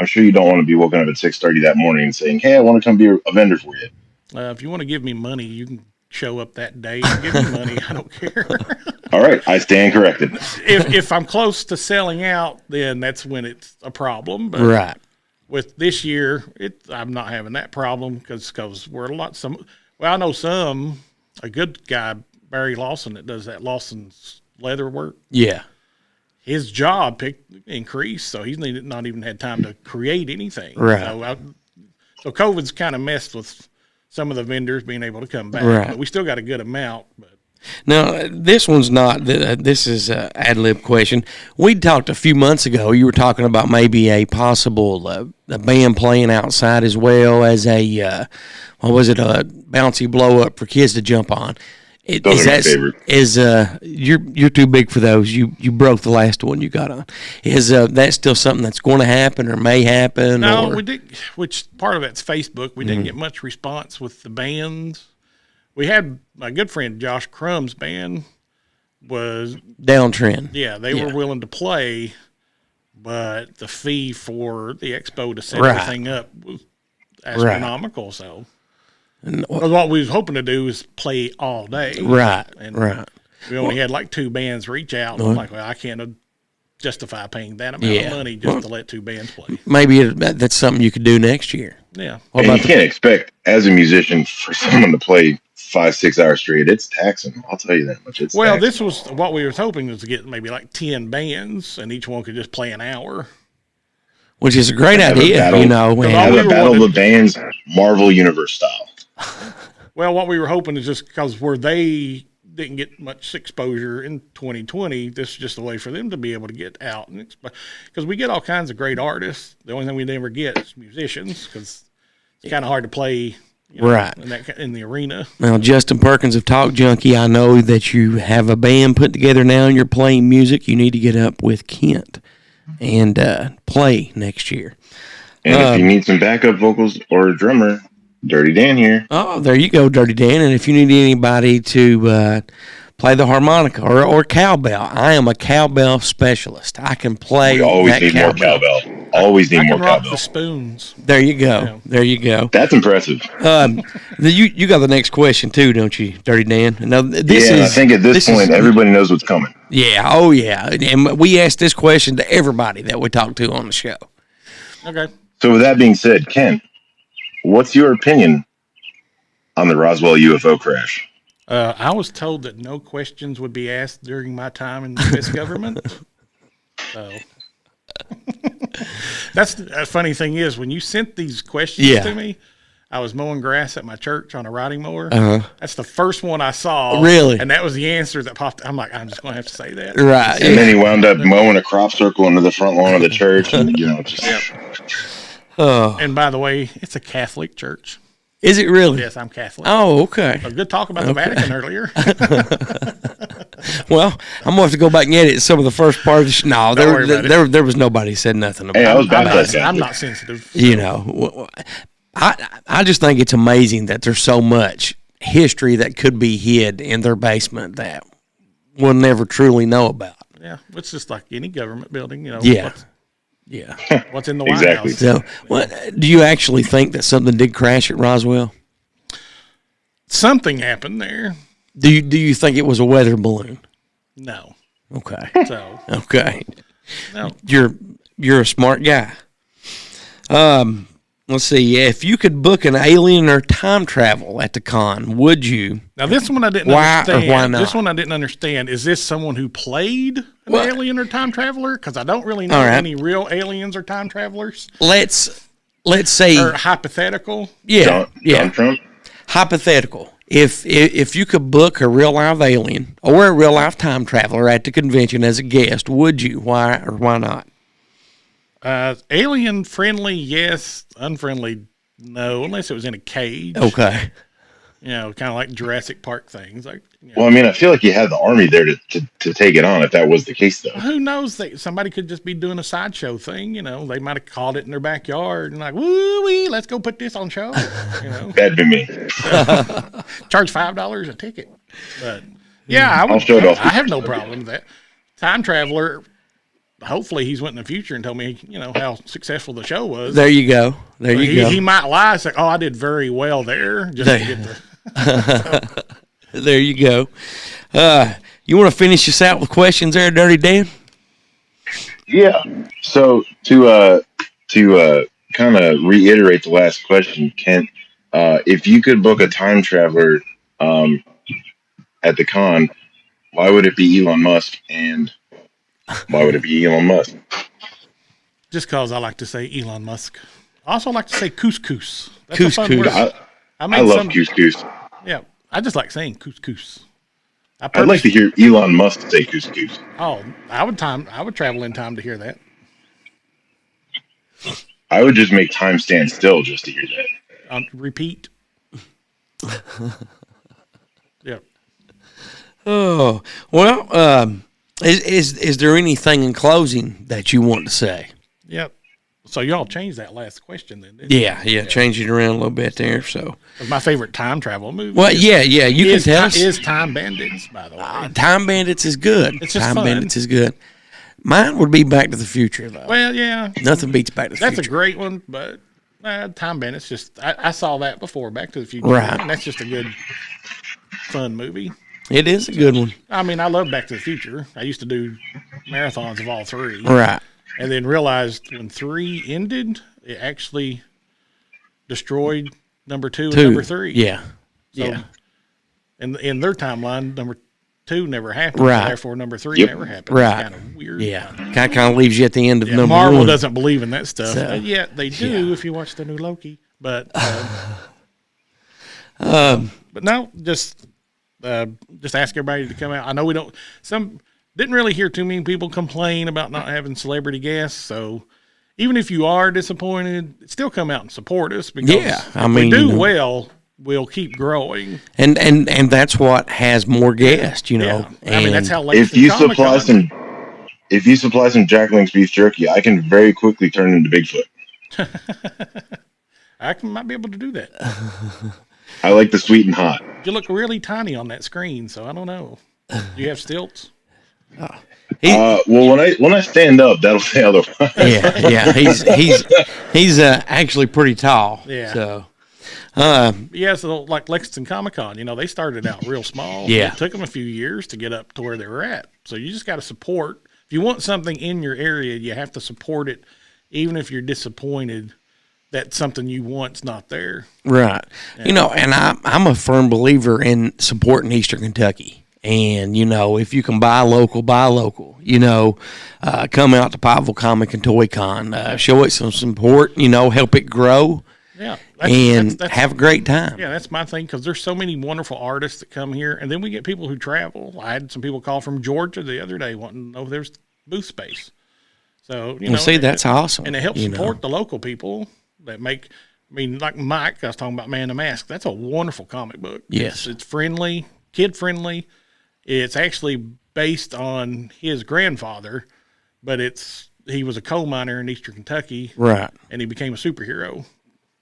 sure you don't want to be woken up at 6:30 that morning and saying, "Hey, I want to come be a vendor for you." If you want to give me money, you can show up that day and give me money. I don't care. All right, I stand corrected. If I'm close to selling out, then that's when it's a problem. But right. With this year, I'm not having that problem because we're I know a good guy, Barry Lawson, that does that Lawson's leather work. Yeah. His job increased, so he's not even had time to create anything. Right. So COVID's kind of messed with some of the vendors being able to come back. Right. But we still got a good amount. But now, this one's not. This is an ad-lib question. We talked a few months ago. You were talking about maybe a possible a band playing outside as well as a bouncy blow-up for kids to jump on. Those are my favorite. You're too big for those. You broke the last one you got on. Is that still something that's going to happen or may happen? No, we did. Which part of it's Facebook. We didn't get much response with the bands. We had my good friend Josh Crumb's band was downtrend. Yeah, they were willing to play, but the fee for the expo to set Right. everything up was astronomical. So, because what we was hoping to do is play all day. Right, And right. we only had like 2 bands reach out. And I'm like, well, I can't justify paying that amount of money just to let 2 bands play. Maybe that's something you could do next year. Yeah. What And about you can't expect, as a musician, for someone to play 5-6 hours straight. It's taxing. I'll tell you that much. It's Well, taxing. this was what we were hoping was to get maybe like 10 bands, and each one could just play an hour. which is a great Have a idea, battle. you know. Because and- Have we a were battle of wanting- the bands, Marvel Universe style. Well, what we were hoping is just because where they didn't get much exposure in 2020, this is just a way for them to be able to get out. Because we get all kinds of great artists. The only thing we never get is musicians, because it's kind of hard to play Right. in the arena. Now, Justin Perkins of Talk Junkie, I know that you have a band put together now and you're playing music. You need to get up with Kent and play next year. And if you need some backup vocals or a drummer, Dirty Dan here. Oh, there you go, Dirty Dan. And if you need anybody to play the harmonica or cowbell, I am a cowbell specialist. I can play We always that need more cowbell. Always need I more can rock cowbell. the spoons. There you go. Yeah. There you go. That's impressive. You got the next question too, don't you, Dirty Dan? Now, this I is, think at this point, everybody knows what's coming. yeah, oh yeah. And we ask this question to everybody that we talk to on the show. Okay. So with that being said, Ken, what's your opinion on the Roswell UFO crash? I was told that no questions would be asked during my time in the U.S. government. So that's the funny thing is when you sent these questions to me, I was mowing grass at my church on a riding mower. That's the first one I saw. Really? And that was the answer that popped. I'm like, I'm just going to have to say that. Right. And then he wound up mowing a crop circle into the front lawn of the church, and just Oh, And by the way, it's a Catholic church. is it really? Yes, I'm Catholic. Oh, okay. A good talk about the Vatican earlier. Well, I'm gonna have to go back and edit some of the first part of the No, Don't worry about there was nobody said nothing about Hey, I was it. baptized I'm Catholic. not sensitive. You know, I just think it's amazing that there's so much history that could be hid in their basement that we'll never truly know about. Yeah, it's just like any government building, Yeah. Yeah. What's in the White Exactly. House. So, what do you actually think that something did crash at Roswell? Something happened there. Do you think it was a weather balloon? No. Okay. So, Okay. no. You're a smart guy. Let's see. If you could book an alien or time travel at the con, would you? Now, this one I didn't Why or understand. why not? This one I didn't understand. Is this someone who played an Well- alien or time traveler? Because I don't really know All right. any real aliens or time travelers. Let's say Or hypothetical. yeah. Don Trump. Hypothetical. If you could book a real live alien or a real life time traveler at the convention as a guest, would you? Why or why not? Alien friendly, yes. Unfriendly, no. Unless it was in a cage. Okay. Kind of like Jurassic Park things. Like, Well, I mean, I feel like you had the army there to take it on if that was the case, though. who knows? Somebody could just be doing a sideshow thing. They might have caught it in their backyard and like, woo wee, let's go put this on show. That'd be me. Charge $5 a ticket. But yeah, I'll show it off. I have no problem with that. Time traveler. Hopefully, he's went in the future and told me, how successful the show was. There you go. There you go. He might lie, say, "Oh, I did very well there," just to get the. There you go. You want to finish us out with questions there, Dirty Dan? Yeah. So to kind of reiterate the last question, Kent, if you could book a time traveler at the con, why would it be Elon Musk, and why would it be Elon Musk? Just because I like to say Elon Musk. I also like to say couscous. That's a fun Couscous. word. I love couscous. Yeah, I just like saying couscous. I'd like to hear Elon Musk say couscous. Oh, I would travel in time to hear that. I would just make time stand still just to hear that. Repeat. Yeah. Oh, well, is there anything in closing that you want to say? Yep. So y'all changed that last question then, didn't you? Yeah, change it around a little bit there. So, It's my favorite time travel movie. well, yeah, you can tell us. Is Time Bandits, by the way. Time Bandits is good. It's just Time fun. Bandits is good. Mine would be Back to the Future, though. Well, yeah. Nothing beats Back to the That's Future. a great one, but Time Bandit's just, I saw that before, Back to the Future. Right. And that's just a good, fun movie. It is a good one. I mean, I love Back to the Future. I used to do marathons of all three. Right. And then realized when 3 ended, it actually destroyed number 2 and number 3. Yeah. So, yeah. In their timeline, number 2 never happened. Right. Therefore, number 3 never happened. Right. It's kind of weird. Yeah. Kind of leaves you at the end of number Marvel 1. doesn't believe in that stuff. So, But yet they do if you watch the new Loki. But but no, just ask everybody to come out. I know we don't. Some didn't really hear too many people complain about not having celebrity guests. So even if you are disappointed, still come out and support us because if we do well, we'll keep growing. And that's what has more guests, you know. Yeah. I mean, that's how if you supply some Jack Link's beef jerky, I can very quickly turn into Bigfoot. might be able to do that. I like the sweet and hot. You look really tiny on that screen, so I don't know. Do you have stilts? Well, when I stand up, that'll say otherwise. Yeah. He's actually pretty tall. Yeah. So. So like Lexington Comic Con, they started out real small. Yeah. It took them a few years to get up to where they were at. So you just got to support. If you want something in your area, you have to support it, even if you're disappointed that something you want's not there. Right. Yeah. And I'm a firm believer in supporting Eastern Kentucky. And, if you can buy local, buy local. Come out to Pikeville Comic and Toy Con. Show it some support, help it grow. Yeah. That's have a great time. Yeah, that's my thing, because there's so many wonderful artists that come here. And then we get people who travel. I had some people call from Georgia the other day wanting to know if there's booth space. So, that's awesome. And it helps support the local people that make, like Mike, I was talking about Man the Mask. That's a wonderful comic book. Yes. It's friendly, kid friendly. It's actually based on his grandfather, but he was a coal miner in Eastern Kentucky. Right. And he became a superhero.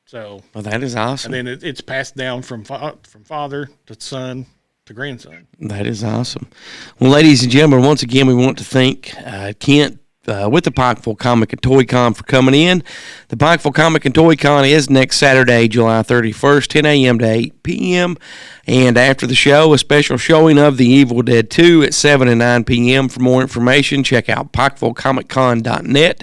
So, well, that is awesome. And then it's passed down from father to son to grandson. That is awesome. Well, ladies and gentlemen, once again, we want to thank Kent with the Pikeville Comic and Toy Con for coming in. The Pikeville Comic and Toy Con is next Saturday, July 31st, 10 a.m. to 8 p.m. And after the show, a special showing of The Evil Dead 2 at 7 and 9 p.m. For more information, check out PikevilleComicCon.net.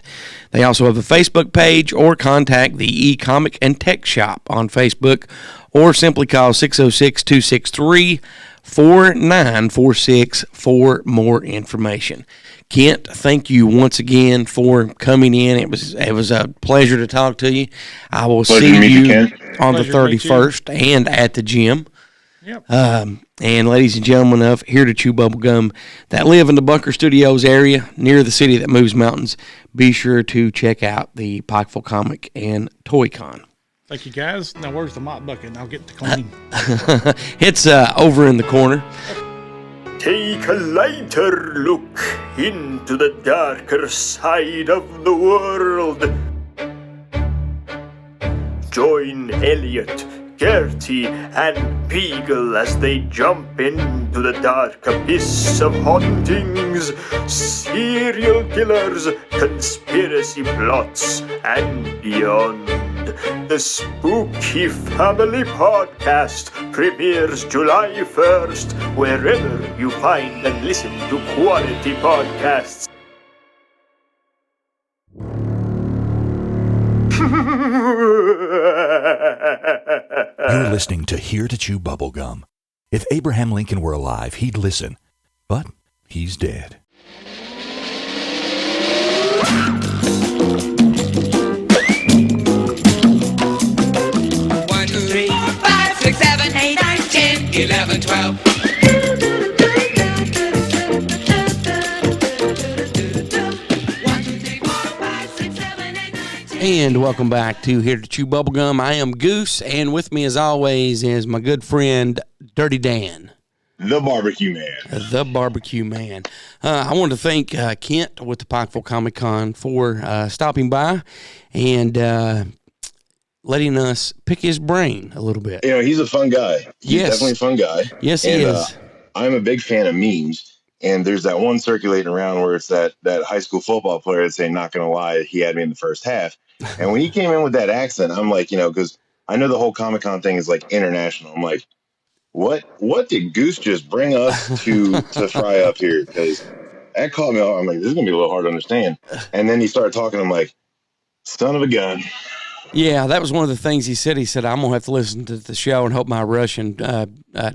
They also have a Facebook page, or contact the E-Comic and Tech Shop on Facebook, or simply call 606-263-4946 for more information. Kent, thank you once again for coming in. It was a pleasure to talk to you. I will see you on the 31st and at the gym. Yep. And ladies and gentlemen of Here to Chew Bubblegum that live in the Bunker Studios area near the city that moves mountains, be sure to check out the Pikeville Comic and Toy Con. Thank you, guys. Now, where's the mop bucket? I'll get to clean. It's over in the corner. Take a lighter look into the darker side of the world. Join Elliot, Gertie, and Beagle as they jump into the dark abyss of hauntings, serial killers, conspiracy plots, and beyond. The Spooky Family Podcast premieres July 1st, wherever you find and listen to quality podcasts. You're listening to Here to Chew Bubblegum. If Abraham Lincoln were alive, he'd listen. But he's dead. One, two, three, 4, 5, 6, 7, 8, 9, 10, 11, 12. And welcome back to Here to Chew Bubblegum. I am Goose, and with me as always is my good friend Dirty Dan. The Barbecue Man. The Barbecue Man. I want to thank Kent with the Pikeville Comic Con for stopping by and letting us pick his brain a little bit. He's a fun guy. He's definitely a fun guy. Yes, he is. I'm a big fan of memes. And there's that one circulating around where it's that high school football player that's saying, not going to lie, he had me in the first half. And when he came in with that accent, I'm like, because I know the whole Comic Con thing is like international. I'm like, what did Goose just bring us to fry up here? Because that caught me off. I'm like, this is going to be a little hard to understand. And then he started talking. I'm like, son of a gun. Yeah, that was one of the things he said. He said, I'm going to have to listen to the show and hope my Russian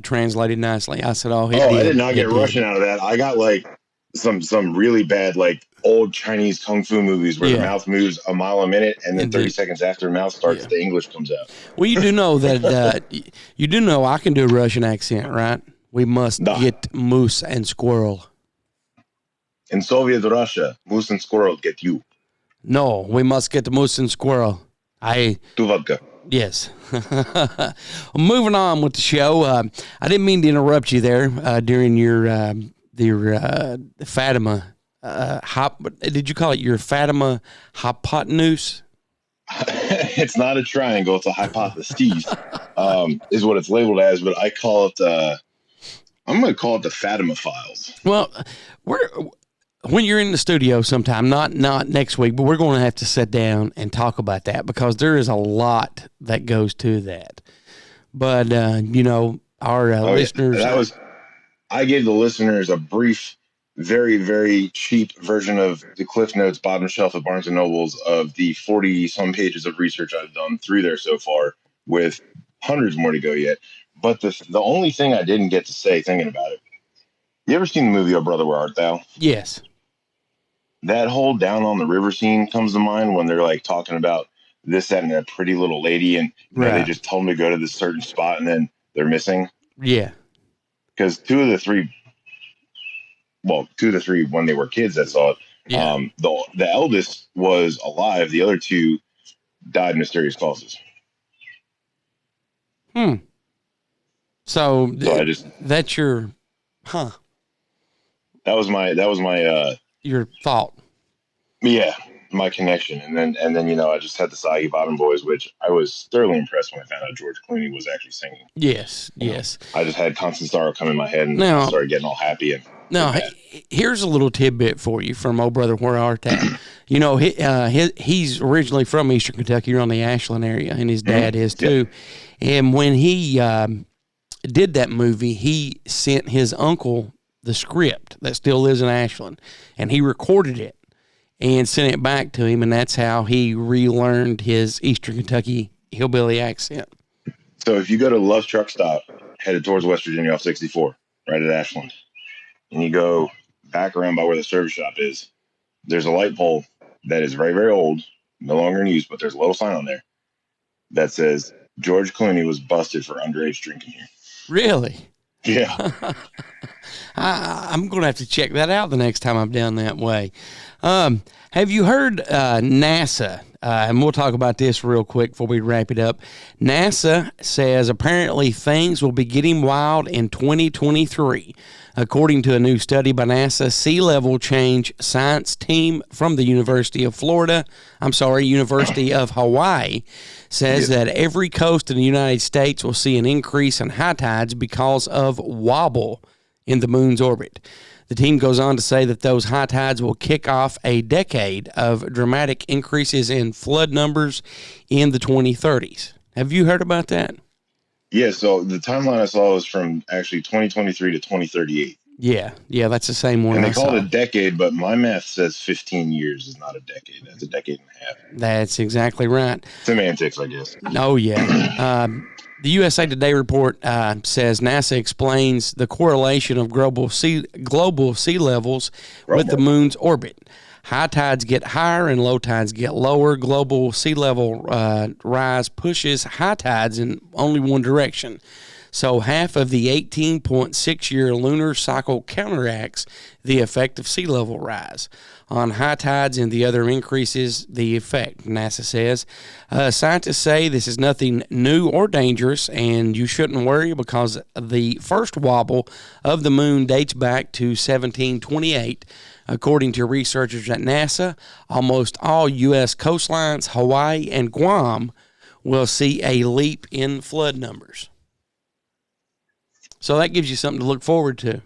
translated nicely. I said, I did not get Russian out of that. I got like some really bad, like old Chinese Kung Fu movies where the mouth moves a mile a minute and then 30 seconds after the mouth starts, the English comes out. Well, you do know that, you do know I can do a Russian accent, right? We must get moose and squirrel. In Soviet Russia, moose and squirrel get you. No, we must get the moose and squirrel. To vodka. Yes. Moving on with the show. I didn't mean to interrupt you there during your Fatima. Did you call it your Fatima hypotenuse? It's not a triangle; it's a hypothesis. Is what it's labeled as, but I call it. I'm going to call it the Fatima Files. Well, when you're in the studio sometime, not next week, but we're going to have to sit down and talk about that because there is a lot that goes to that. But, our listeners. I gave the listeners a brief, very, very cheap version of the Cliff Notes bottom shelf at Barnes & Noble's of the 40-some pages of research I've done through there so far, with hundreds more to go yet. But the only thing I didn't get to say thinking about it, you ever seen the movie Oh Brother, Where Art Thou? Yes. That whole down on the river scene comes to mind when they're like talking about this, that, and that pretty little lady, and they just told them to go to this certain spot and then they're missing. Yeah. Because two of the three when they were kids that saw it, the eldest was alive. The other two died mysterious causes. So that's your, That was my your thought. Yeah, my connection, and then I just had the Soggy Bottom Boys, which I was thoroughly impressed when I found out George Clooney was actually singing. Yes. I just had Constant Sorrow come in my head, and I started getting all happy. Here's a little tidbit for you from Oh Brother, Where Art Thou? He's originally from Eastern Kentucky, around the Ashland area, and his dad is too. And when he did that movie, he sent his uncle the script that still lives in Ashland, and he recorded it and sent it back to him, and that's how he relearned his Eastern Kentucky hillbilly accent. So if you go to Love's Truck Stop, headed towards West Virginia off 64, right at Ashland, and you go back around by where the service shop is, there's a light pole that is very, very old, no longer in use, but there's a little sign on there that says George Clooney was busted for underage drinking here. Really? Yeah. I'm going to have to check that out the next time I'm down that way. Have you heard NASA? And we'll talk about this real quick before we wrap it up. NASA says apparently things will be getting wild in 2023. According to a new study by NASA, sea level change science team from the University of Hawaii says that every coast in the United States will see an increase in high tides because of Wobble in the moon's orbit. The team goes on to say that those high tides will kick off a decade of dramatic increases in flood numbers in the 2030s. Have you heard about that? Yeah, so the timeline I saw was from actually 2023 to 2038. Yeah, that's the same one. And they call it a decade, but my math says 15 years is not a decade. That's a decade and a half. That's exactly right. Semantics, I guess. Oh, yeah. The USA Today report says NASA explains the correlation of global sea levels with the moon's orbit. High tides get higher and low tides get lower. Global sea level rise pushes high tides in only one direction. So half of the 18.6-year lunar cycle counteracts the effect of sea level rise. On high tides and the other increases the effect, NASA says. Scientists say this is nothing new or dangerous, and you shouldn't worry because the first wobble of the moon dates back to 1728. According to researchers at NASA, almost all U.S. coastlines, Hawaii, and Guam will see a leap in flood numbers. So that gives you something to look forward to.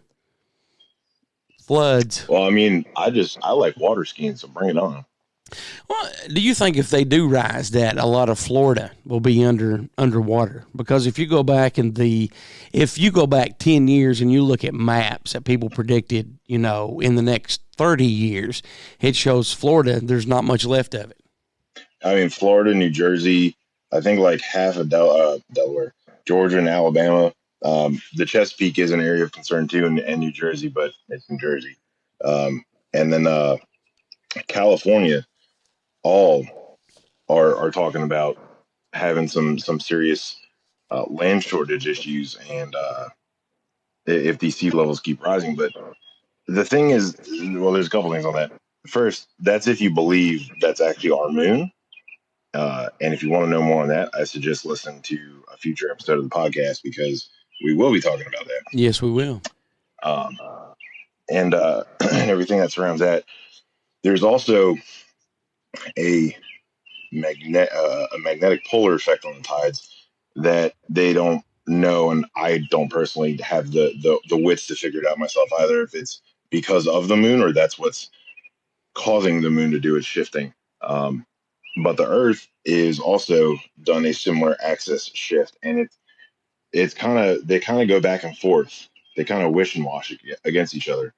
floods. Well, I mean, I like water skiing, so bring it on. Well, do you think if they do rise that a lot of Florida will be underwater? Because if you go back 10 years and you look at maps that people predicted, in the next 30 years, it shows Florida, there's not much left of it. I mean, Florida, New Jersey, I think like half of Delaware, Georgia, and Alabama. The Chesapeake is an area of concern too, and New Jersey, but it's New Jersey. And then California, all are talking about having some serious land shortage issues, and if these sea levels keep rising. But the thing is, well, there's a couple things on that. First, that's if you believe that's actually our moon. And if you want to know more on that, I suggest listening to a future episode of the podcast, because we will be talking about that. Yes, we will. And everything that surrounds that. There's also a magnetic polar effect on the tides that they don't know, and I don't personally have the wits to figure it out myself either, if it's because of the moon or that's what's causing the moon to do its shifting. But the Earth is also done a similar axis shift, and they kind of go back and forth. They kind of wish and wash against each other.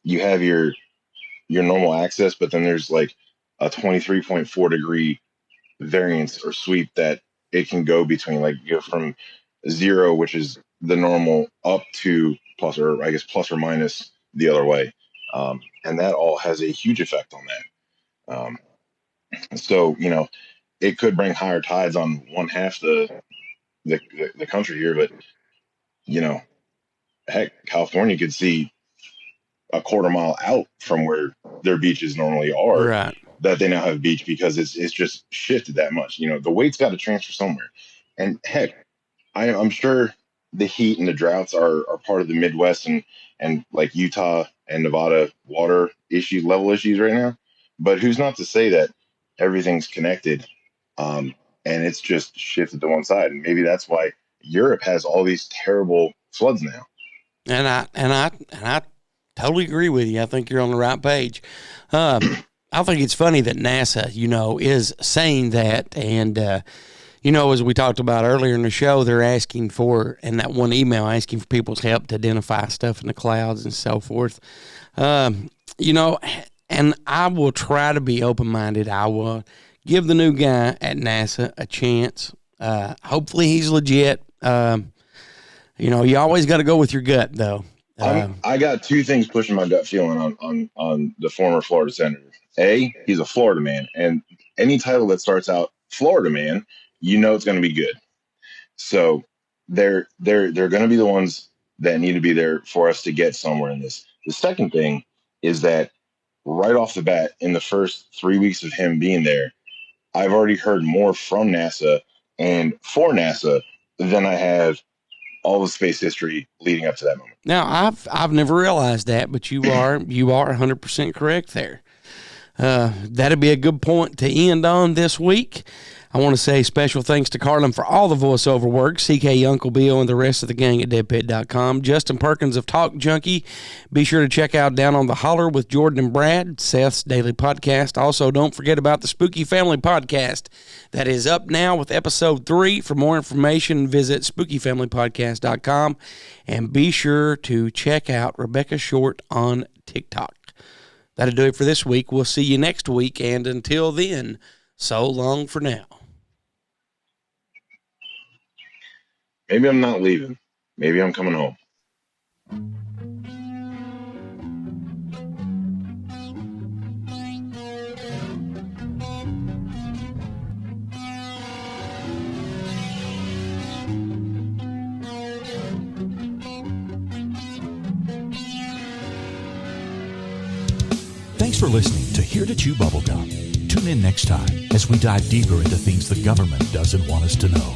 You have your normal axis, but then there's like a 23.4 degree variance or sweep that it can go between, like you go from 0, which is the normal, up to plus or minus the other way. And that all has a huge effect on that. So, it could bring higher tides on one half the country here, but heck, California could see a quarter mile out from where their beaches normally are, right, that they now have a beach, because it's just shifted that much. The weight's got to transfer somewhere. And heck, I'm sure the heat and the droughts are part of the Midwest and like Utah and Nevada water level issues right now. But who's not to say that everything's connected, and it's just shifted to one side, and maybe that's why Europe has all these terrible floods now. And I totally agree with you. I think you're on the right page. I think it's funny that NASA, is saying that, and as we talked about earlier in the show, they're asking for, in that one email, asking for people's help to identify stuff in the clouds and so forth. And I will try to be open-minded. I will give the new guy at NASA a chance. Hopefully he's legit. You always got to go with your gut, though. I got two things pushing my gut feeling on the former Florida senator. A, he's a Florida man, and any title that starts out Florida man, it's going to be good. So they're going to be the ones that need to be there for us to get somewhere in this. The second thing is that right off the bat, in the first 3 weeks of him being there, I've already heard more from NASA and for NASA than I have all the space history leading up to that moment. Now, I've never realized that, but you are 100% correct there. That'd be a good point to end on this week. I want to say special thanks to Carlin for all the voiceover work, CK Uncle Bill, and the rest of the gang at deadpit.com. Justin Perkins of Talk Junkie. Be sure to check out Down on the Holler with Jordan and Brad, Seth's daily podcast. Also, don't forget about the Spooky Family podcast that is up now with episode 3. For more information, visit spookyfamilypodcast.com, and be sure to check out Rebecca Short on TikTok. That'll do it for this week. We'll see you next week, and until then, so long for now. Maybe I'm not leaving. Maybe I'm coming home. Thanks for listening to Here to Chew Bubblegum. Tune in next time as we dive deeper into things the government doesn't want us to know.